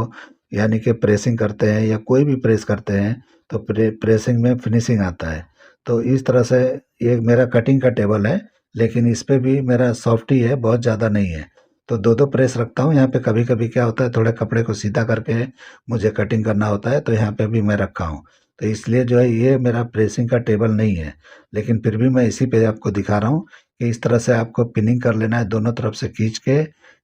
यानी कि प्रेसिंग करते हैं या कोई भी प्रेस करते हैं तो प्रेसिंग में फिनिशिंग आता है। तो इस तरह से ये मेरा कटिंग का टेबल है, लेकिन इस पे भी मेरा सॉफ्ट ही है, बहुत ज़्यादा नहीं है। तो दो दो प्रेस रखता हूँ यहाँ पे। कभी कभी क्या होता है थोड़े कपड़े को सीधा करके मुझे कटिंग करना होता है, तो यहाँ पे भी मैं रखा हूँ। तो इसलिए जो है ये मेरा प्रेसिंग का टेबल नहीं है, लेकिन फिर भी मैं इसी पे आपको दिखा रहा हूँ कि इस तरह से आपको पिनिंग कर लेना है दोनों तरफ से खींच के।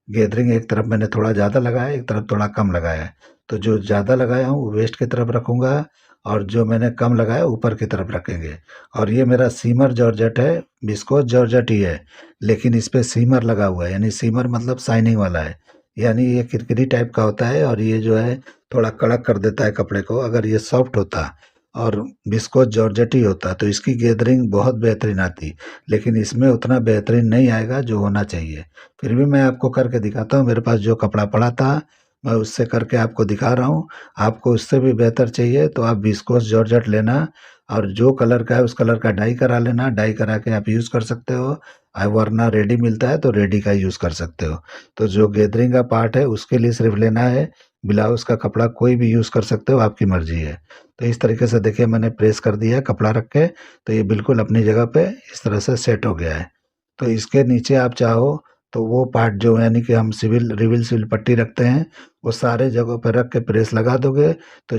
गैदरिंग एक तरफ मैंने थोड़ा ज़्यादा लगाया है, एक तरफ थोड़ा कम लगाया है। तो जो ज़्यादा लगाया हूँ वो वेस्ट की तरफ रखूँगा और जो मैंने कम लगाया ऊपर की तरफ रखेंगे। और ये मेरा सीमर जॉर्जेट है, विस्कोस जॉर्जेट ही है, लेकिन इस पे सीमर लगा हुआ है, यानी सीमर मतलब शाइनिंग वाला है। यानी ये किरकिरी टाइप का होता है और ये जो है थोड़ा कड़क कर देता है कपड़े को। अगर ये सॉफ्ट होता और विस्कोस जॉर्जेट ही होता तो इसकी गैदरिंग बहुत बेहतरीन आती, लेकिन इसमें उतना बेहतरीन नहीं आएगा जो होना चाहिए। फिर भी मैं आपको करके दिखाता हूँ। मेरे पास जो कपड़ा पड़ा था मैं उससे करके आपको दिखा रहा हूँ। आपको उससे भी बेहतर चाहिए तो आप विस्कोस जॉर्जेट लेना और जो कलर का है उस कलर का डाई करा लेना। डाई करा के आप यूज़ कर सकते हो, वरना रेडी मिलता है तो रेडी का यूज़ कर सकते हो। तो जो गैदरिंग का पार्ट है उसके लिए सिर्फ लेना है। ब्लाउज़ का कपड़ा कोई भी यूज़ कर सकते हो, आपकी मर्ज़ी है। तो इस तरीके से देखिए मैंने प्रेस कर दिया है कपड़ा रख के, तो ये बिल्कुल अपनी जगह पे इस तरह से सेट हो गया है। तो इसके नीचे आप चाहो तो वो पार्ट जो यानी कि हम रिविल सिविल पट्टी रखते हैं वो सारे जगहों पर रख के प्रेस लगा दोगे तो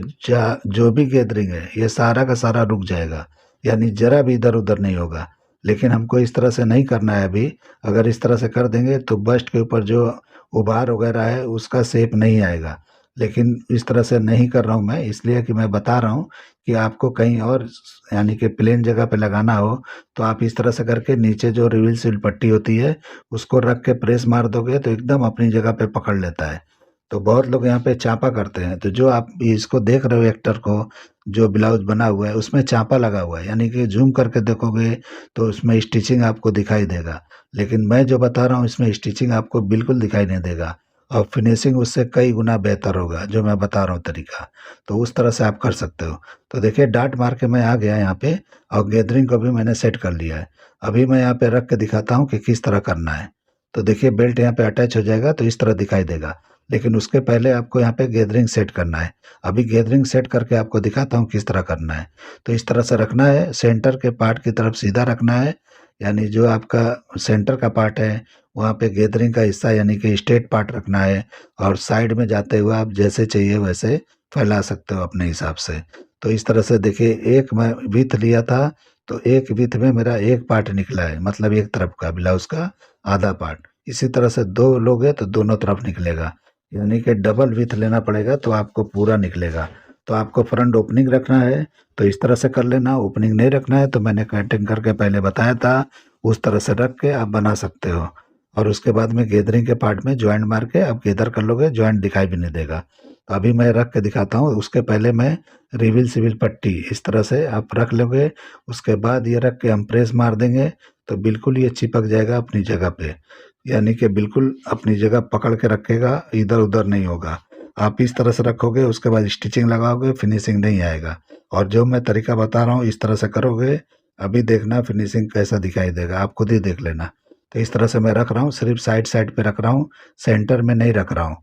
जो भी गैदरिंग है ये सारा का सारा रुक जाएगा, यानी जरा भी इधर उधर नहीं होगा। लेकिन हमको इस तरह से नहीं करना है अभी। अगर इस तरह से कर देंगे तो बस्ट के ऊपर जो उभार वगैरह है उसका शेप नहीं आएगा। लेकिन इस तरह से नहीं कर रहा हूँ मैं, इसलिए कि मैं बता रहा हूँ कि आपको कहीं और यानी कि प्लेन जगह पे लगाना हो तो आप इस तरह से करके नीचे जो रिविल सिल पट्टी होती है उसको रख के प्रेस मार दोगे तो एकदम अपनी जगह पे पकड़ लेता है। तो बहुत लोग यहाँ पे चापा करते हैं। तो जो आप इसको देख रहे हो एक्टर को, जो ब्लाउज बना हुआ है उसमें चापा लगा हुआ है, यानी कि जूम करके देखोगे तो उसमें स्टिचिंग आपको दिखाई देगा। लेकिन मैं जो बता रहा हूँ इसमें स्टिचिंग आपको बिल्कुल दिखाई नहीं देगा और फिनिशिंग उससे कई गुना बेहतर होगा जो मैं बता रहा हूँ तरीका। तो उस तरह से आप कर सकते हो। तो देखिए डाट मार के मैं आ गया यहाँ पे और गैदरिंग को भी मैंने सेट कर लिया है। अभी मैं यहाँ पे रख के दिखाता हूँ कि किस तरह करना है। तो देखिए बेल्ट यहाँ पे अटैच हो जाएगा तो इस तरह दिखाई देगा, लेकिन उसके पहले आपको यहाँ पे गैदरिंग सेट करना है। अभी गैदरिंग सेट करके आपको दिखाता हूँ किस तरह करना है। तो इस तरह से रखना है, सेंटर के पार्ट की तरफ सीधा रखना है, यानी जो आपका सेंटर का पार्ट है वहाँ पे गैदरिंग का हिस्सा यानी कि स्ट्रेट पार्ट रखना है और साइड में जाते हुए आप जैसे चाहिए वैसे फैला सकते हो अपने हिसाब से। तो इस तरह से देखिए एक मैं विथ लिया था तो एक विथ में मेरा एक पार्ट निकला है, मतलब एक तरफ का ब्लाउज का आधा पार्ट। इसी तरह से दो लोगे तो दोनों तरफ निकलेगा, यानी कि डबल विथ लेना पड़ेगा तो आपको पूरा निकलेगा। तो आपको फ्रंट ओपनिंग रखना है तो इस तरह से कर लेना। ओपनिंग नहीं रखना है तो मैंने कटिंग करके पहले बताया था उस तरह से रख के आप बना सकते हो। और उसके बाद में गैदरिंग के पार्ट में ज्वाइंट मार के आप गैदर कर लोगे, ज्वाइंट दिखाई भी नहीं देगा। तो अभी मैं रख के दिखाता हूँ। उसके पहले मैं रिविल सिविल पट्टी इस तरह से आप रख लोगे, उसके बाद ये रख के हम प्रेस मार देंगे तो बिल्कुल ये चिपक जाएगा अपनी जगह पे, यानी कि बिल्कुल अपनी जगह पकड़ के रखेगा, इधर उधर नहीं होगा। आप इस तरह से रखोगे उसके बाद स्टिचिंग लगाओगे, फिनिशिंग नहीं आएगा। और जो मैं तरीका बता रहा हूँ इस तरह से करोगे, अभी देखना फिनिशिंग कैसा दिखाई देगा, आप खुद ही देख लेना। तो इस तरह से मैं रख रहा हूँ, सिर्फ साइड साइड पे रख रहा हूँ, सेंटर में नहीं रख रहा हूँ।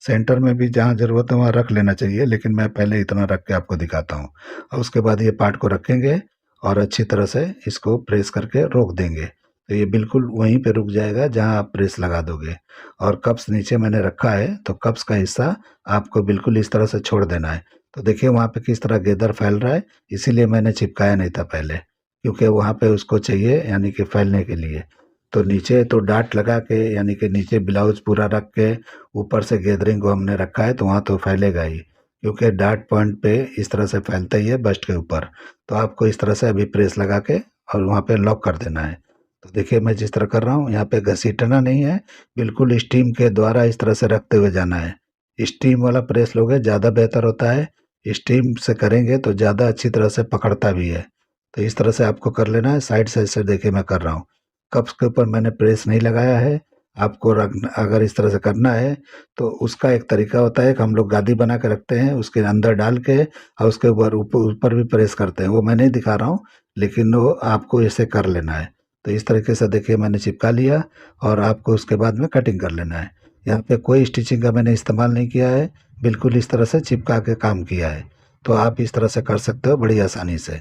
सेंटर में भी जहाँ ज़रूरत है वहाँ रख लेना चाहिए, लेकिन मैं पहले इतना रख के आपको दिखाता हूँ। और उसके बाद ये पार्ट को रखेंगे और अच्छी तरह से इसको प्रेस करके रोक देंगे तो ये बिल्कुल वहीं पे रुक जाएगा जहाँ आप प्रेस लगा दोगे। और कप्स नीचे मैंने रखा है तो कप्स का हिस्सा आपको बिल्कुल इस तरह से छोड़ देना है तो देखिए वहाँ पे किस तरह गेदर फैल रहा है, इसीलिए मैंने चिपकाया नहीं था पहले, क्योंकि वहाँ पे उसको चाहिए यानी कि फैलने के लिए। तो नीचे तो डाट लगा के यानी कि नीचे ब्लाउज पूरा रख के ऊपर से गैदरिंग को हमने रखा है, तो वहाँ तो फैलेगा ही, क्योंकि डाट पॉइंट पे इस तरह से फैलता ही है बस्ट के ऊपर। तो आपको इस तरह से अभी प्रेस लगा के और वहाँ पे लॉक कर देना है। तो देखिए मैं जिस तरह कर रहा हूँ, यहाँ पे घसीटना नहीं है, बिल्कुल स्टीम के द्वारा इस तरह से रखते हुए जाना है। स्टीम वाला प्रेस लोगे ज़्यादा बेहतर होता है, स्टीम से करेंगे तो ज़्यादा अच्छी तरह से पकड़ता भी है। तो इस तरह से आपको कर लेना है, साइड से ऐसे देखिए मैं कर रहा हूँ। कप्स के ऊपर मैंने प्रेस नहीं लगाया है। आपको रखना, अगर इस तरह से करना है तो उसका एक तरीका होता है कि हम लोग गादी बना के रखते हैं, उसके अंदर डाल के और उसके ऊपर ऊपर ऊपर भी प्रेस करते हैं, वो मैं नहीं दिखा रहा हूँ, लेकिन वो आपको इसे कर लेना है। तो इस तरीके से देखिए मैंने चिपका लिया और आपको उसके बाद में कटिंग कर लेना है। यहाँ पे कोई स्टिचिंग का मैंने इस्तेमाल नहीं किया है, बिल्कुल इस तरह से चिपका के काम किया है। तो आप इस तरह से कर सकते हो बड़ी आसानी से।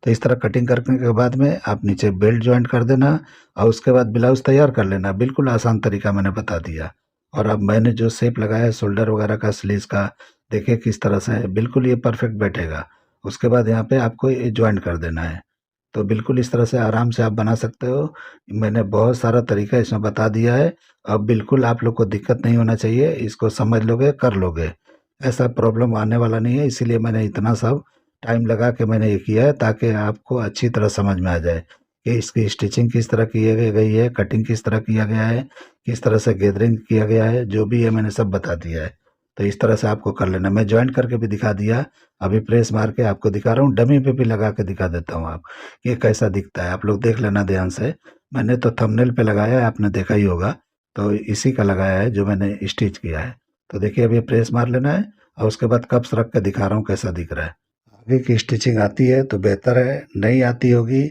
तो इस तरह कटिंग करने के बाद में आप नीचे बेल्ट जॉइंट कर देना और उसके बाद ब्लाउज तैयार कर लेना। बिल्कुल आसान तरीका मैंने बता दिया। और अब मैंने जो शेप लगाया है शोल्डर वगैरह का, स्लीव्स का, देखिए किस तरह से है, बिल्कुल ये परफेक्ट बैठेगा। उसके बाद यहाँ पे आपको ये जॉइंट कर देना है। तो बिल्कुल इस तरह से आराम से आप बना सकते हो। मैंने बहुत सारा तरीका इसमें बता दिया है। अब बिल्कुल आप लोग को दिक्कत नहीं होना चाहिए, इसको समझ लोगे कर लोगे, ऐसा प्रॉब्लम आने वाला नहीं है। इसीलिए मैंने इतना सब टाइम लगा के मैंने ये किया है, ताकि आपको अच्छी तरह समझ में आ जाए कि इसकी स्टिचिंग किस तरह की गई है, कटिंग किस तरह किया गया है, किस तरह से गैदरिंग किया गया है, जो भी है मैंने सब बता दिया है। तो इस तरह से आपको कर लेना। मैं जॉइंट करके भी दिखा दिया, अभी प्रेस मार के आपको दिखा रहा हूँ, डमी पे भी लगा के दिखा देता हूँ आप, ये कैसा दिखता है। आप लोग देख लेना ध्यान से। मैंने तो थंबनेल पे लगाया है, आपने देखा ही होगा, तो इसी का लगाया है जो मैंने स्टिच किया है। तो देखिए अभी प्रेस मार लेना है और उसके बाद कप्स रख के दिखा रहा हूँ कैसा दिख रहा है। आगे की स्टिचिंग आती है तो बेहतर है, नहीं आती होगी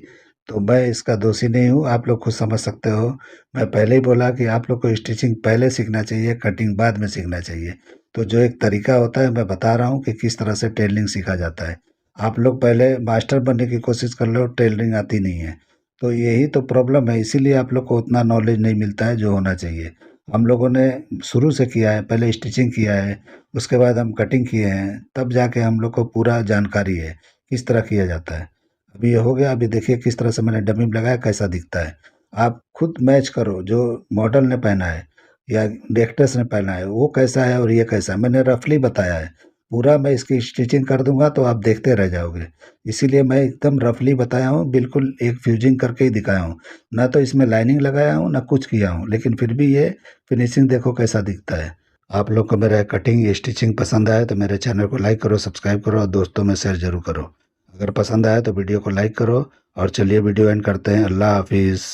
तो मैं इसका दोषी नहीं हूँ, आप लोग खुद समझ सकते हो। मैं पहले ही बोला कि आप लोग को स्टिचिंग पहले सीखना चाहिए, कटिंग बाद में सीखना चाहिए। तो जो एक तरीका होता है मैं बता रहा हूँ कि किस तरह से टेलरिंग सीखा जाता है। आप लोग पहले मास्टर बनने की कोशिश कर लो, टेलरिंग आती नहीं है, तो यही तो प्रॉब्लम है। इसीलिए आप लोग को उतना नॉलेज नहीं मिलता है जो होना चाहिए। हम लोगों ने शुरू से किया है, पहले स्टिचिंग किया है, उसके बाद हम कटिंग किए हैं, तब जाके हम लोग को पूरा जानकारी है किस तरह किया जाता है। अभी ये हो गया, अभी देखिए किस तरह से मैंने डमी में लगाया, कैसा दिखता है। आप खुद मैच करो, जो मॉडल ने पहना है या एक्ट्रेस ने पहना है वो कैसा है और ये कैसा है, मैंने रफली बताया है। पूरा मैं इसकी स्टिचिंग कर दूंगा तो आप देखते रह जाओगे, इसीलिए मैं एकदम रफली बताया हूँ, बिल्कुल एक फ्यूजिंग करके ही दिखाया हूँ। ना तो इसमें लाइनिंग लगाया हूँ ना कुछ किया हूँ, लेकिन फिर भी ये फिनिशिंग देखो कैसा दिखता है। आप लोग को मेरा कटिंग स्टिचिंग पसंद आए तो मेरे चैनल को लाइक करो, सब्सक्राइब करो और दोस्तों में शेयर जरूर करो। अगर पसंद आए तो वीडियो को लाइक करो। और चलिए वीडियो एंड करते हैं। अल्लाह हाफिज़।